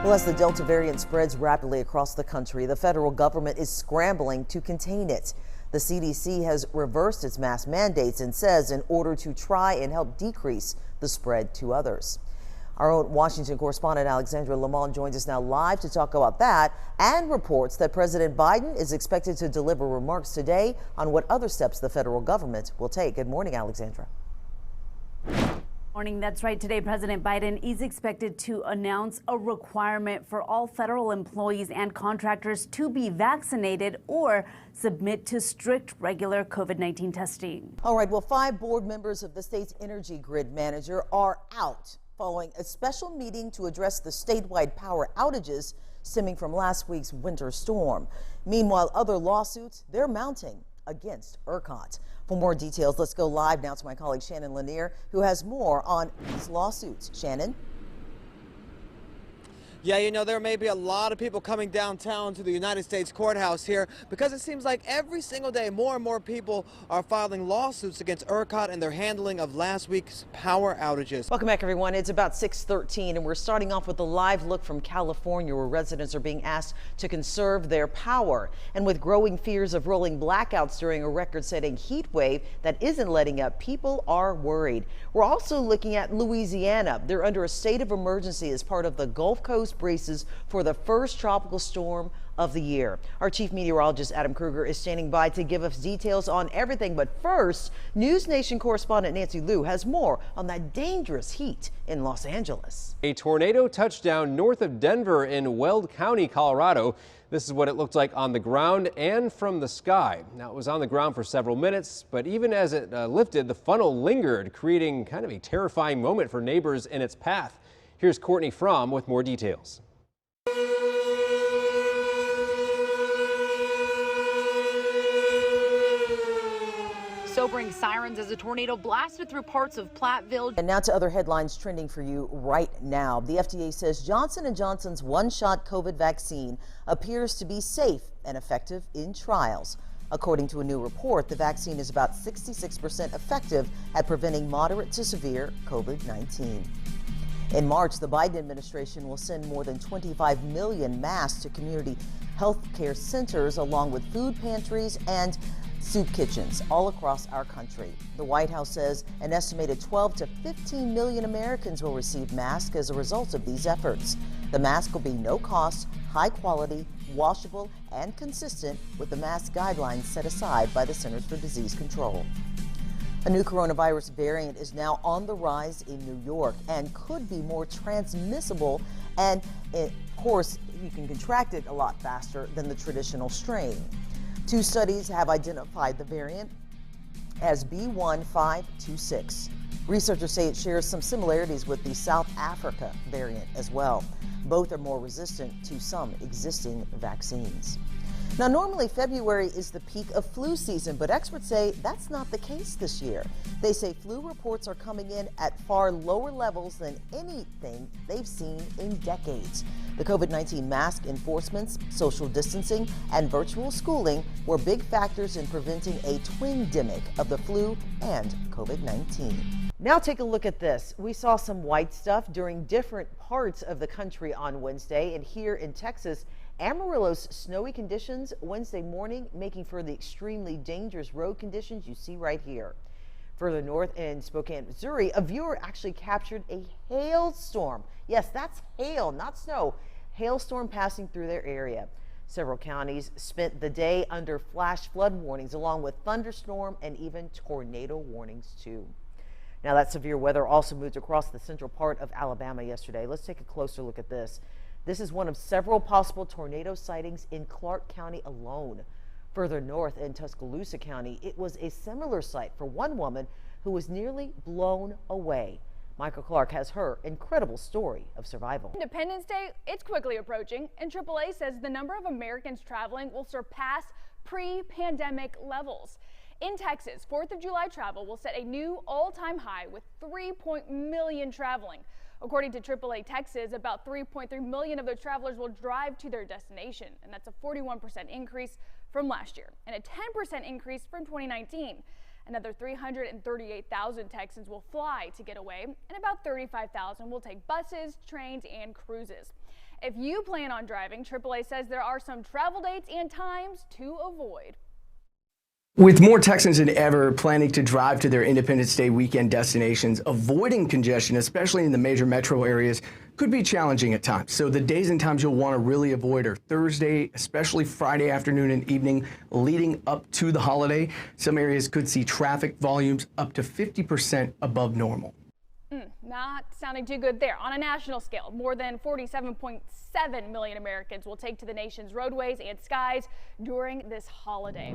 Well, as the Delta variant spreads rapidly across the country, the federal government is scrambling to contain it. The CDC has reversed its mask mandates and says in order to try and help decrease the spread to others. Our own Washington correspondent Alexandra Lamont joins us now live to talk about that and reports that President Biden is expected to deliver remarks today on what other steps the federal government will take. Good morning, Alexandra. Morning. That's right. Today, President Biden is expected to announce a requirement for all federal employees and contractors to be vaccinated or submit to strict regular COVID-19 testing. All right. Well, 5 board members of the state's energy grid manager are out following a special meeting to address the statewide power outages stemming from last week's winter storm. Meanwhile, other lawsuits, they're mounting against ERCOT. For more details, let's go live now to my colleague Shannon Lanier, who has more on these lawsuits. Shannon? Yeah, you know, there may be a lot of people coming downtown to the United States Courthouse here because it seems like every single day more and more people are filing lawsuits against ERCOT and their handling of last week's power outages. Welcome back, everyone. It's about 6:13, and we're starting off with a live look from California, where residents are being asked to conserve their power. And with growing fears of rolling blackouts during a record-setting heat wave that isn't letting up, people are worried. We're also looking at Louisiana. They're under a state of emergency as part of the Gulf Coast braces for the first tropical storm of the year. Our chief meteorologist Adam Kruger is standing by to give us details on everything. But first, News Nation correspondent Nancy Liu has more on that dangerous heat in Los Angeles. A tornado touchdown north of Denver in Weld County, Colorado. This is what it looked like on the ground and from the sky. Now, it was on the ground for several minutes, but even as it lifted, the funnel lingered, creating kind of a terrifying moment for neighbors in its path. Here's Courtney Fromm with more details. Sobering sirens as a tornado blasted through parts of Platteville. And now to other headlines trending for you right now. The FDA says Johnson & Johnson's one-shot COVID vaccine appears to be safe and effective in trials. According to a new report, the vaccine is about 66% effective at preventing moderate to severe COVID-19. In March, the Biden administration will send more than 25 million masks to community health care centers, along with food pantries and soup kitchens all across our country. The White House says an estimated 12 to 15 million Americans will receive masks as a result of these efforts. The mask will be no cost, high quality, washable, and consistent with the mask guidelines set aside by the Centers for Disease Control. A new coronavirus variant is now on the rise in New York and could be more transmissible, and of course you can contract it a lot faster than the traditional strain. 2 studies have identified the variant as B1526. Researchers say it shares some similarities with the South Africa variant as well. Both are more resistant to some existing vaccines. Now, normally February is the peak of flu season, but experts say that's not the case this year. They say flu reports are coming in at far lower levels than anything they've seen in decades. The COVID-19 mask enforcements, social distancing, and virtual schooling were big factors in preventing a twin-demic of the flu and COVID-19. Now take a look at this. We saw some white stuff during different parts of the country on Wednesday, and here in Texas, Amarillo's snowy conditions Wednesday morning making for the extremely dangerous road conditions you see right here. Further north in Spokane, Missouri, a viewer actually captured a hailstorm. Yes, that's hail, not snow. Hailstorm passing through their area. Several counties spent the day under flash flood warnings, along with thunderstorm and even tornado warnings too. Now, that severe weather also moved across the central part of Alabama yesterday. Let's take a closer look at this. This is one of several possible tornado sightings in Clark County alone. Further north in Tuscaloosa County, it was a similar sight for one woman who was nearly blown away. Michael Clark has her incredible story of survival. Independence Day, it's quickly approaching, and AAA says the number of Americans traveling will surpass pre-pandemic levels. In Texas, 4th of July travel will set a new all-time high with 3 million traveling. According to AAA Texas, about 3.3 million of those travelers will drive to their destination, and that's a 41% increase from last year and a 10% increase from 2019. Another 338,000 Texans will fly to get away, and about 35,000 will take buses, trains, and cruises. If you plan on driving, AAA says there are some travel dates and times to avoid. With more Texans than ever planning to drive to their Independence Day weekend destinations, avoiding congestion, especially in the major metro areas, could be challenging at times. So the days and times you'll want to really avoid are Thursday, especially Friday afternoon and evening leading up to the holiday. Some areas could see traffic volumes up to 50% above normal. Not sounding too good there. On a national scale, more than 47.7 million Americans will take to the nation's roadways and skies during this holiday.